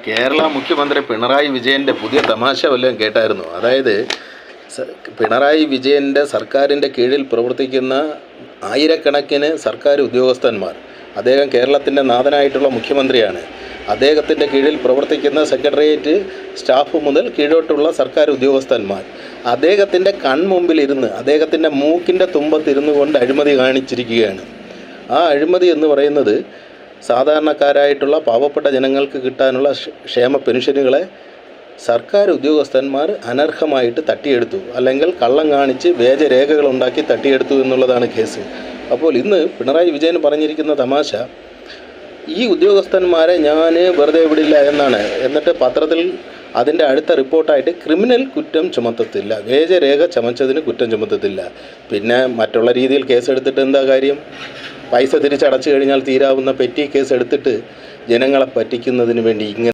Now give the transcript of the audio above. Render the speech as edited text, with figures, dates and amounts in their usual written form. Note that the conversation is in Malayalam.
കേരള മുഖ്യമന്ത്രി പിണറായി വിജയൻ്റെ പുതിയ തമാശ വല്ലതും കേട്ടായിരുന്നു. അതായത് പിണറായി വിജയൻ്റെ സർക്കാരിൻ്റെ കീഴിൽ പ്രവർത്തിക്കുന്ന ആയിരക്കണക്കിന് സർക്കാർ ഉദ്യോഗസ്ഥന്മാർ, അദ്ദേഹം കേരളത്തിൻ്റെ നാഥനായിട്ടുള്ള മുഖ്യമന്ത്രിയാണ്. അദ്ദേഹത്തിൻ്റെ കീഴിൽ പ്രവർത്തിക്കുന്ന സെക്രട്ടേറിയറ്റ് സ്റ്റാഫ് മുതൽ കീഴോട്ടുള്ള സർക്കാർ ഉദ്യോഗസ്ഥന്മാർ അദ്ദേഹത്തിൻ്റെ കൺമുമ്പിലിരുന്ന്, അദ്ദേഹത്തിൻ്റെ മൂക്കിൻ്റെ തുമ്പത്തിരുന്നു കൊണ്ട് അഴിമതി കാണിച്ചിരിക്കുകയാണ്. ആ അഴിമതി എന്ന് പറയുന്നത് സാധാരണക്കാരായിട്ടുള്ള പാവപ്പെട്ട ജനങ്ങൾക്ക് കിട്ടാനുള്ള ക്ഷേമ പെൻഷനുകളെ സർക്കാർ ഉദ്യോഗസ്ഥന്മാർ അനർഹമായിട്ട് തട്ടിയെടുത്തു, അല്ലെങ്കിൽ കള്ളം കാണിച്ച് വ്യാജരേഖകളുണ്ടാക്കി തട്ടിയെടുത്തു എന്നുള്ളതാണ് കേസ്. അപ്പോൾ ഇന്ന് പിണറായി വിജയൻ പറഞ്ഞിരിക്കുന്ന തമാശ, ഈ ഉദ്യോഗസ്ഥന്മാരെ ഞാൻ വെറുതെ വിടില്ല എന്നാണ്. എന്നിട്ട് പത്രത്തിൽ അതിൻ്റെ അടുത്ത റിപ്പോർട്ടായിട്ട് ക്രിമിനൽ കുറ്റം ചുമത്തത്തില്ല, വ്യാജരേഖ ചമച്ചതിന് കുറ്റം ചുമത്തത്തില്ല. പിന്നെ മറ്റുള്ള രീതിയിൽ കേസെടുത്തിട്ട് എന്താ കാര്യം? പൈസ തിരിച്ചടച്ചു കഴിഞ്ഞാൽ തീരാവുന്ന പെറ്റി കേസ് എടുത്തിട്ട് ജനങ്ങളെ പറ്റിക്കുന്നതിന് വേണ്ടി ഇങ്ങനെ